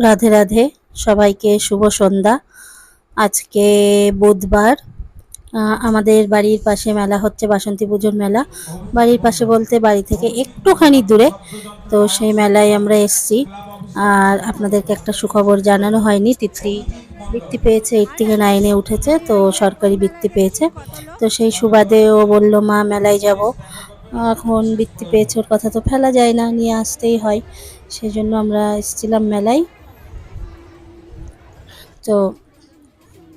রাধে রাধে, সবাইকে শুভ সন্ধ্যা। আজকে বুধবার। আমাদের বাড়ির পাশে মেলা হচ্ছে, বাসন্তী পুজোর মেলা। বাড়ির পাশে বলতে বাড়ি থেকে একটুখানি দূরে। তো সেই মেলায় আমরা এসছি। আর আপনাদেরকে একটা সুখবর জানানো হয়নি, তিতলি বৃত্তি পেয়েছে, 8 থেকে 9-এ উঠেছে, তো সরকারি বৃত্তি পেয়েছে। তো সেই সুবাদে ও বলল মা মেলায় যাব। এখন বৃত্তি পেয়েছে, ওর কথা তো ফেলা যায় না, নিয়ে আসতেই হয়। সেজন্য আমরা এসেছিলাম মেলায়। তো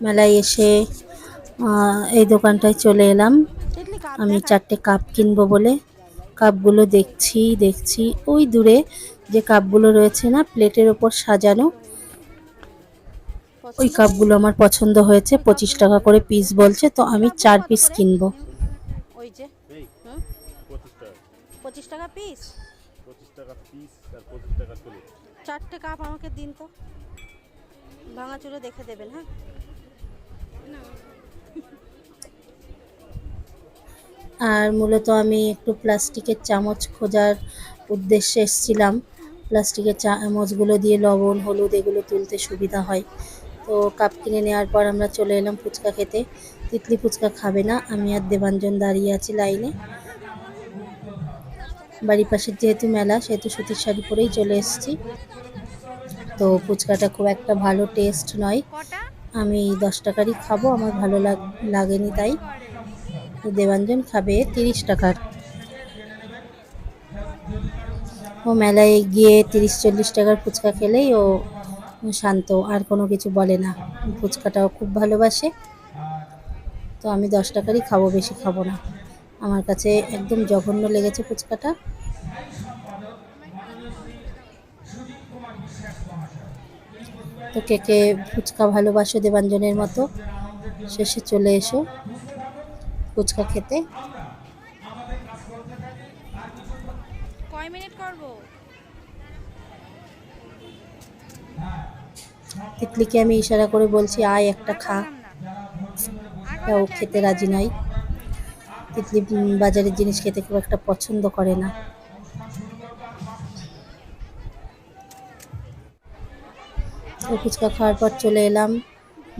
মেলায় এসে এই দোকানটায় চলে এলাম। আমি 4টে কাপ কিনবো বলে। কাপগুলো দেখছি ওই দূরে যে কাপগুলো রয়েছে না, প্লেটের ওপর সাজানো, ওই কাপগুলো আমার পছন্দ হয়েছে। 25 টাকা করে পিস বলছে, তো আমি 4 পিস কিনবো। ওই যে 25 টাকা পিস, 25 টাকা পিস আর 25 টাকা কিলো। 4টে কাপ আমাকে দিন তো, ভাঙাচুরে দেখে দেবেন। হ্যাঁ, আর মূলত আমি একটু প্লাস্টিকের চামচ খোঁজার উদ্দেশ্যে এসেছিলাম। প্লাস্টিকের চামচগুলো দিয়ে লবণ হলুদ এগুলো তুলতে সুবিধা হয়। তো কাপ কিনে নেওয়ার পর আমরা চলে এলাম ফুচকা খেতে। তিতলি ফুচকা খাবে না, আমি আর দেবাঞ্জন দাঁড়িয়ে আছি লাইনে। বাড়ির পাশের যেহেতু মেলা, সেহেতু সুতির শাড়ি পরেই চলে এসেছি। তো ফুচকাটা খুব একটা ভালো টেস্ট নয়, আমি 10 টাকারই খাবো, আমার ভালো লাগেনি তাই। তো দেবাঞ্জন খাবে 30 টাকার। ও মেলায় গিয়ে 30-40 টাকার ফুচকা খেলেই ও শান্ত, আর কোনো কিছু বলে না। ফুচকাটাও খুব ভালোবাসে। তো আমি 10 টাকারই খাবো, বেশি খাবো না। আমার কাছে একদম জঘন্য লেগেছে ফুচকাটা। তো কে কে ফুচকা ভালোবাসো দেবাঞ্জনের মতো, শেষে চলে এসো ফুচকা খেতে। কয় মিনিট করব? তিতলিকে আমি ইশারা করে বলছি আয় একটা খা, ও খেতে রাজি নয়। তিতলি বাজারের জিনিস খেতে খুব একটা পছন্দ করে না। তো ফুচকা খাওয়ার পর চলে এলাম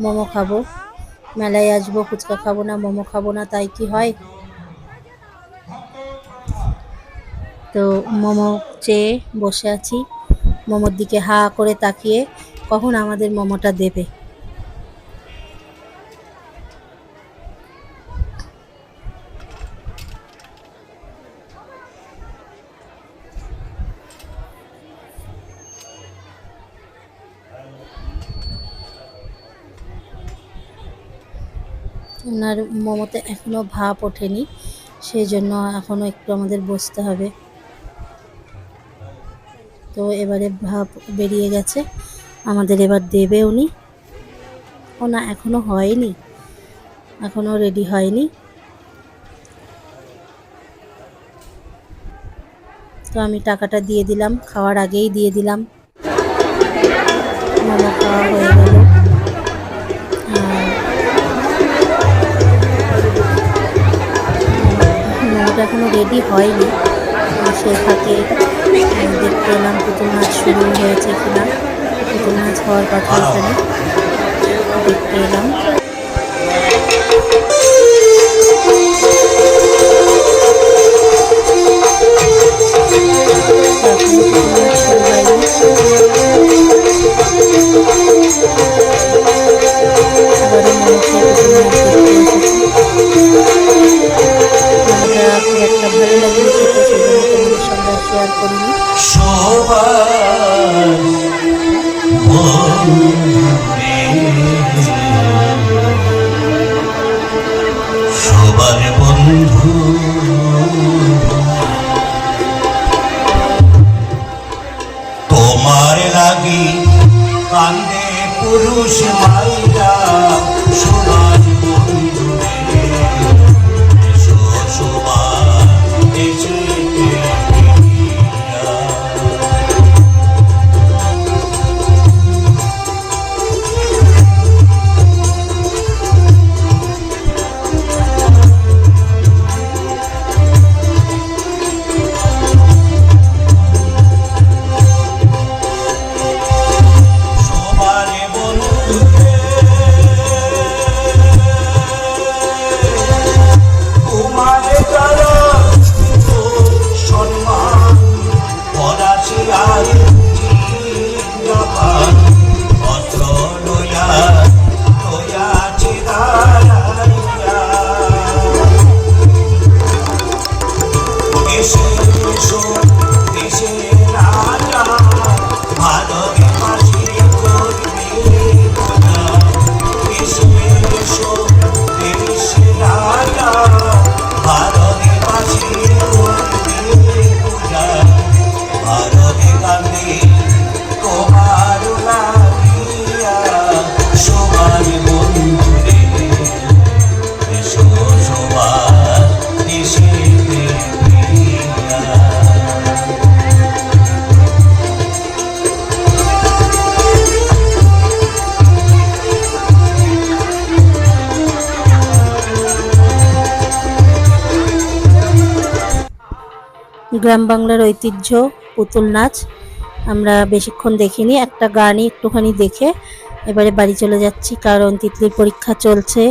মোমো খাবো। মেলায় আসবো, ফুচকা খাবো না, মোমো খাবো না, তাই কি হয়? তো মোমো চেয়ে বসে আছি, মোমোর দিকে হা করে তাকিয়ে, কখন আমাদের মোমোটা দেবে। ওনার মোমোতে এখনো ভাপ ওঠেনি, সেই জন্য এখনো একটু আমাদের বসতে হবে। তো এবারে ভাপ বেরিয়ে গেছে, আমাদের এবার দেবে উনি। ও না, এখনো হয়নি, এখনো রেডি হয়নি। তো আমি টাকাটা দিয়ে দিলাম, খাওয়ার আগেই দিয়ে দিলাম। মোমো খাওয়া হয়ে গেল। মোমোটা এখনো রেডি হয়নি, সে ফাঁকে দেখতে এলাম পুতুল নাচ শুরু হয়েছে কিনা। পুতুল নাচ হওয়ার কথা এখানে, দেখতে এলাম। খুব একটা ভালো লাগলো খেতে, সেজন্য তোমাদের সঙ্গে শেয়ার করিনি। সবার বন্ধু তোমার লাগি কান্দে পুরুষ মাইরা, সবার বন্ধু সবার এসে গ্রাম বাংলার ঐতিহ্য পুতুল নাচ আমরা বেশিক্ষণ দেখিনি, একটা গানই একটুখানি দেখে এবারে বাড়ি চলে যাচ্ছি, কারণ তিতলির পরীক্ষা চলছে,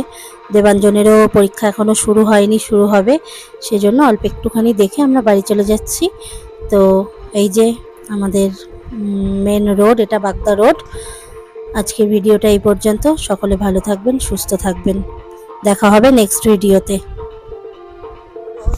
দেবাঞ্জনেরও পরীক্ষা এখনো শুরু হয়নি, শুরু হবে, সেজন্য অল্প একটুখানি দেখে আমরা বাড়ি চলে যাচ্ছি। তো এই যে আমাদের মেন রোড, এটা বাগদা রোড। আজকের ভিডিওটা এই পর্যন্ত। সকলে ভালো থাকবেন, সুস্থ থাকবেন, দেখা হবে নেক্সট ভিডিওতে।